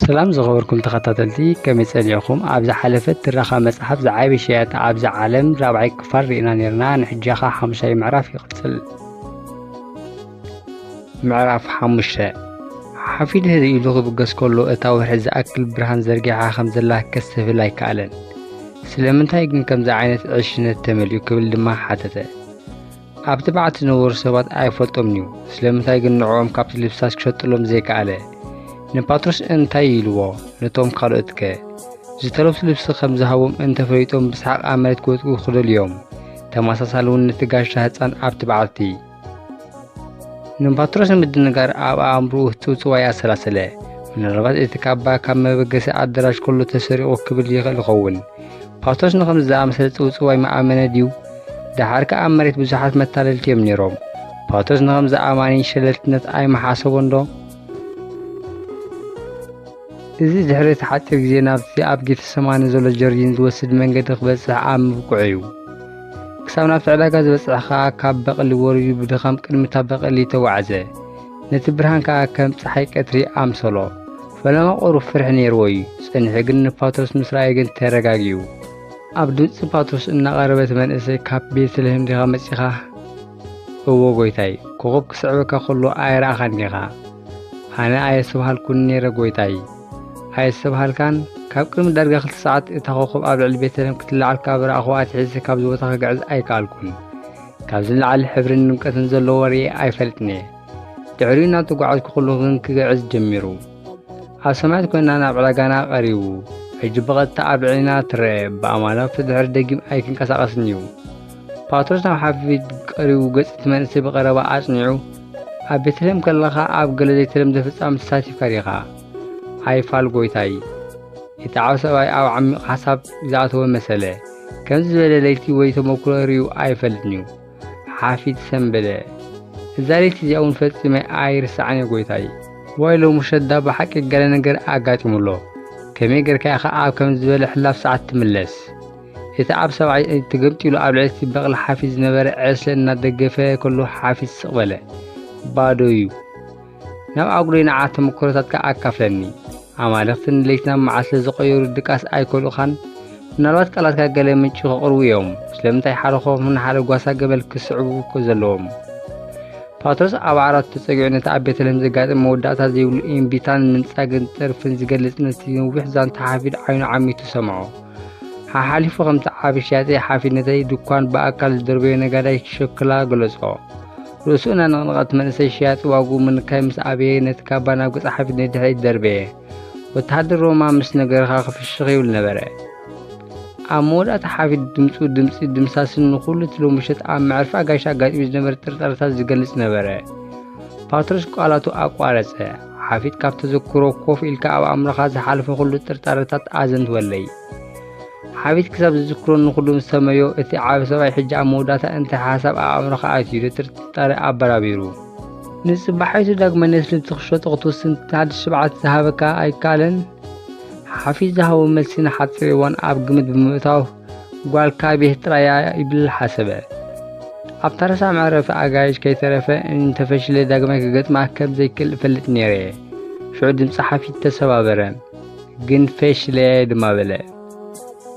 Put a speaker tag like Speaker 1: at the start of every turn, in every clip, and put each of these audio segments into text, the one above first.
Speaker 1: سلام زغوركم تخططلتي كم ጸኒዕኹም ኣብዛ ሓለፈት ትረኻ መጽሓፍ ዝዓበየ ሸያጥ ኣብዛ ዓለም ራብዓይ ክፋል ርኢና ነርና ንሕጃኻ ሓሙሻይ ምዕራፍ ይቕጽል። ምዕራፍ 5 ሓፊድ ኢሉ ክብገስ ከሎ እታ ወርሒ ዝኣክል ብርሃን ዘርጊሓ ከም ዘላ ከስብል ኣይከኣለን። ስለምንታይ ግን ከምዚ ዓይነት ዕሽነት ተመልዩ ክብል ድማ ሓተተ። ኣብቲ በዓቲ ዝነበሩ ሰባት ኣይፈልጦምን እዩ። ስለምንታይ ግን ንዕኦም ካብቲ ልብሳስ ክሸጥሎም ዘይከኣለ? ንጳጥሮስ እንታይ ኢልዎ? ነቶም ካልኦት ከ ዝተለብሱ ልብሲ ከም ዝሃቦም እንተፈሊጦም ብስሓቕ ኣብ መሬት ክወድቁ ክደልዮም። ተመሳሳሊ እውን ነቲ ጋሻ ህፃን ኣብቲ በዓቲ ንጳጥሮስ ምድንጋር ኣብ ኣእምሮኡ ትውፅዋይ ኣሰላሰለ። ምናልባት እቲ ካባ ካብ መበገሲ ኣዳራሽ ከሎ ተሰሪቑ ክብል ይኽእል ይኸውን። ጳጥሮስ ንኸምዚ ዝኣመሰለ ፅውፅዋይ መኣመነ ድዩ? ድሓር ከ ኣብ መሬት ብዙሓት መታለልቲ እዮም ነይሮም። ጳጥሮስ ንኸምዚ ኣማኒ ሸለልትነት ኣይመሓሰቦን ዶ? እዚ ድሕሪ ሓፂር ግዜ ናብቲ ኣብ ጌተሰማኒ ዘሎ ጀርዲን ዝወስድ መንገዲ ክበፅሕ ኣብ ምብቁዕ እዩ። ክሳብ ናብቲ ዕዳጋ ዝበፅሕ ከዓ ካብ በቕሊ ወሪዱ ብድኻም ቅድሚታ በቕሊ ተጓዓዘ። ነቲ ብርሃን ከዓ ከም ፀሓይ ቀትሪ ኣምሰሎ። ፈለማ ቁሩብ ፍርሒ ነይርዎ እዩ። ፀኒሑ ግን ንጳጥሮስ ምስ ረኣየ ግን ተረጋጊኡ። ኣብ ድምፂ ጳጥሮስ እናቐረበት መንእሰይ ካብ ቤተልሔም ዲኻ መፂኻ? እዎ ጎይታይ፣ ኮኸብ ክስዕበካ ከሎ ኣይረኣኻን ዲኻ? ኣነ ኣየሰብሃልኩን ነይረ ጎይታይ። ኣይሰብሃልካን? ካብ ቅድሚ ዳርጋ 2 ሰዓት እታ ኮኸብ ኣብ ልዕሊ ቤተልሔም ክትለዓል ካብ ረኣኹ ኣትሒዘ ካብዚ ቦታ ክግዕዝ ኣይከኣልኩን። ካብዚ ንላዕሊ ሕብርን ድምቀትን ዘለዎ ርኤ ኣይፈልጥን እየ። ድሕሪኡ እናተጓዓዝኩ ከለኹ ግን ክግዕዝ ጀሚሩ። ኣብ ሰማያት ኮይና ናብ ዕዳጋና ቀሪቡ። ሕጂ ብቐጥታ ኣብ ልዕሊና ትረአ። ብኣማናብቲ ድሕሪ ደጊም ኣይክንቀሳቐስን እዩ። ጳጥሮስ ናብ ሓፊድ ቀሪቡ ገጽቲ መንእሰይ ብቐረባ ኣጽኒዑ፣ ኣብ ቤተልሔም ከለኻ ኣብ ገለ ዘይተለምደ ፍጻመ ተሳቲፍካ ዲኻ? ኣይፋል ጎይታይ። እቲ ዓብ ሰብኣይ ኣብ ዓሚቕ ሓሳብ ዝኣተወ መሰለ። ከምዚ ዝበለ ለይቲ ወይ ተመክሮ ርዩ ኣይፈልጥን እዩ። ሓፊድ ሰንበደ። እዛ ለይቲ እዚኣ እውን ፈጺመ ኣይርስዓን እየ ጎይታይ። ዋይ ሎሚ ሸዳ ብሓቂ ገለ ነገር ኣጋጢሙሎ። ከመይ ጌርካ ኢኻ ኣብ ከምዚ ዝበለ ሕላፍ ሰዓት ትምለስ? እቲ ዓብ ሰብኣይ ተገምጢሉ ኣብ ልዕሊ እቲ በቕሊ ሓፊድ ዝነበረ ዕስለ እናደገፈ ከሎ ሓፊድ ስቕ በለ። ባዶ እዩ። ናብ ኣጉዶይ ንዓት ተመክሮታትካ ኣካፍለኒ። ኣማልኽቲ ንለይትና መዓልቲ ዝቐየሩ ድቃስ ኣይኮሉኻን? ምናልባት ቃላትካ ገለ ምንጪ ከቕርቡ እዮም። ስለምንታይ ሓደ ኾፍ ንሓደ ጓሳ ገበል ክስዕቡ ዘለዎም? ጳጥሮስ ኣብ ዓራቱ ተጸጊዑ ነቲ ኣብ ቤተልሔም ዘጋጥም መወዳእታ ዘይብሉ እምቢታን ምንጻግን ጥርፍን ዝገልጽ ነቲ ነዊሕ ዛንታ ሓፊድ ዓይኑ ዓሚቱ ሰምዖ። ሓሓሊፉ ከምቲ ዓብ ሸያጢ ሓፊድ ነተይ ድኳን ብኣካል ዝደርበዮ ነጋዳይ ክሸክላ ገለጾ። ርእሱ እናነቕነቐት መንእሰይ ሸያጢ ዋግኡ ምንካይ ምስ ኣበየ ነቲ ካባ ናብ ገጽ ሓፊድ ንድሕሪት ደርበየ። ወተሃደር ሮማ ምስ ነገርካ ክፍሽኽ ይብል ነበረ። ኣብ መወዳእታ ሓፊድ ድምፁ ድምፂ ድምሳስን ንኹሉ እቲ ሎሚ ምሸት ኣብ መዕርፎ ኣጋይሽ ኣጋጢሙ ዝነበረ ጥርጣረታት ዝገልጽ ነበረ። ጳጥሮስ ቃላቱ ኣቋረፀ። ሓፊድ ካብ ተዘክሮ ኮፍ ኢልካ ኣብ ኣእምሮኻ ዝሓለፈ ኩሉ ጥርጣረታት ኣዘንት ወለይ። ሓፊድ ክሳብ ዝዝክሮ ንኹሉ ምስ ሰመዮ እቲ ዓብ ሰብኣይ ሕጂ ኣብ መወዳእታ እንታይ ሓሳብ ኣብ ኣእምሮኻ ኣትዩ ጥርጣረ ኣበራቢሩ። ንጽባሕይቱ ዳግመነት ልብቲ ክሸጦ ክትወስን ሓድሽ ሽብዓት ዝሃበካ ኣይከኣለን? ሓፊድ ዝሃቦ መልሲ ንሓፂር እዋን ኣብ ግምት ብምእታው ጓልካ ቤት ጥራያ ይብል ሓሰበ። ኣብ ታረሳ መዕረፊ ኣጋይሽ ከይተረፈ እንተፈሽለ ዳግማይ ክገጥማ ከም ዘይክእል እፈልጥ ነይረ። ሽዑ ድምፂ ሓፊድ ተሰባበረ። ግን ፈሽለ ድማ በለ።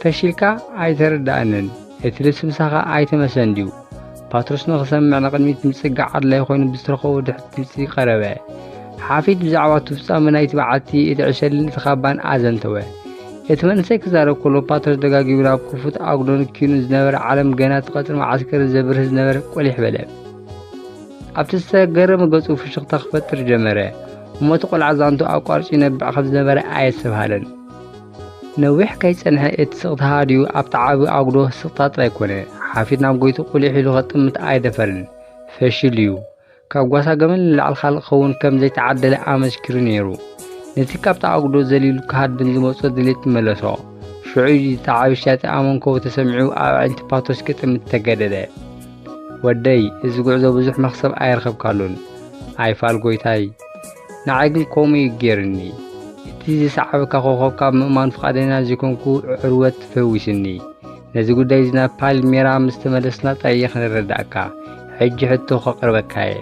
Speaker 1: ፈሽልካ ኣይተረዳእንን። እቲ ልብሲ ምሳኻ ኣይተመሰን ድዩ? ጳጥሮስ ንኽሰምዕ ንቕድሚት ምጽጋዕ ኣድላይ ኮይኑ ብዝተረኸቦ ድሕሪ ድምፂ ቀረበ። ሓፊድ ብዛዕባ ፍጻመ ናይቲ በዓቲ እቲ ዕሸልን እቲ ካባን ኣዘንተወ። እቲ መንእሰይ ክዛረብ ከሎ ጳጥሮስ ደጋጊሙ ናብ ክፉት ኣጉዶን ኪኑ ዝነበረ ዓለም ገና ትቐፅር መዓስከሪ ዘብርህ ዝነበረ ቆሊሕ በለ። ኣብቲ ዝተገረመ ገጹ ፍሽኽታ ክፈጥር ጀመረ። እሞቲ ቆልዓ ዛንቱ ኣቋርጪ ነብዕ ከም ዝነበረ ኣየሰብሃለን። ነዊሕ ከይጸንሐ እቲ ስቕታ ድዩ ኣብቲ ዓቢ ኣጉዶ ስቕታ ጥራይ ኮነ። ሓፊድ ናብ ጎይቱ ቁሊሕ ኢሉ ኸጥምት ኣይደፈርን። ፈሽል እዩ። ካብ ጓሳ ገመል ንላዕሊ ካልእ ክኸውን ከም ዘይተዓደለ ኣመስኪሩ ነይሩ። ነቲ ካብቲ ኣጉዶ ዘሊሉ ክሃድም ዝመጾ ድሌት መለሶ። ሽዑ እቲ ዓብ ሸያጢ ኣብ መንኮቡ ተሰሚዑ ኣብ ኣዒንቲ ጳጥሮስ ክጥምት ተገደደ። ወደይ፣ እዚ ጉዕዞ ብዙሕ መኽሰብ ኣይረኸብካሉን። ኣይፋል ጎይታይ። ንዓይ ግን ከምኡ እዩ ገይሩኒ። እቲ ዝሰዓበካ ኮኸብ ካብ ምእማኑ ፍቓደኛ ዘይኮንኩ ዕርወት ፈዊስኒ። ነዚ ጉዳይ እዚ ናብ ፓልሜራ ምስ ተመለስና ጥራይ ክንረዳእካ። ሕጂ ሕቶ ከቕርበካ እየ።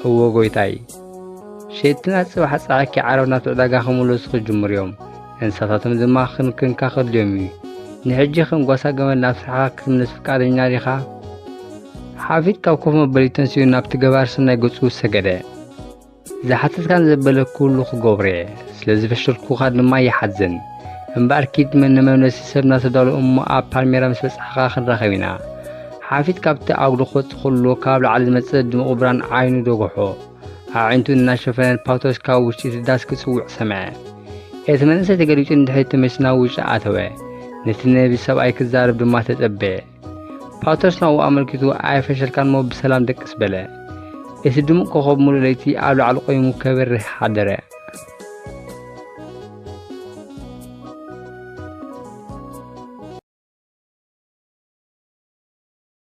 Speaker 1: እዎ ጎይታይ። ሸይጥናት ጽባሕ ጻዕቂ ዓረብ ናብ ዕዳጋ ኸምለሱ ክጅምር እዮም እንስሳታቶም ድማ ክንክንካኸድልዮም እዩ ንሕጂ ከም ጓሳ ገመድ ናብ ስራሕኻ ክትምለስ ፍቃደኛ ዲኻ ሓፊት ካብ ኮፍ መበሊ ተንስኡ ናብቲ ገባር ሰናይ ገጹ ሰገደ ዝሓተትካን ዘበለ ኩሉ ክገብር እየ ስለዚ ፈሸልኩኻ ድማ ይሓዝን እምበር ኪድ ንመምለሲ ሰብ እናተዳልኡ እሞ ኣብ ፓልሜራ ምስ በጻሕኻ ክንረኸብ ኢና ሓፊት ካብቲ ኣጉዶ ክወፅእ ከሎ ካብ ላዕሊ ዝመጽእ ድሙቕ ብርሃን ዓይኑ ደጉሖ ኣዒንቱ እናሸፈነ ፓውቶስ ካብ ውሽጢ እቲ ዳስ ክጽውዕ ሰምዐ እቲ መንእሰይ ተገሊጹ እንድሕሪት መኪና ውሽጢ ኣተወ ነቲ ነቢ ሰብኣይ ክዛረብ ድማ ተጸበየ ፓውቶስ ናብኡ ኣመልኪቱ ኣይፈሸልካን ሞ ብሰላም ደቅስ በለ እቲ ድሙቕ ኮኸብ ሙሉእ ለይቲ ኣብ ላዕሊ ቆይሙ ከበርህ ሓደረ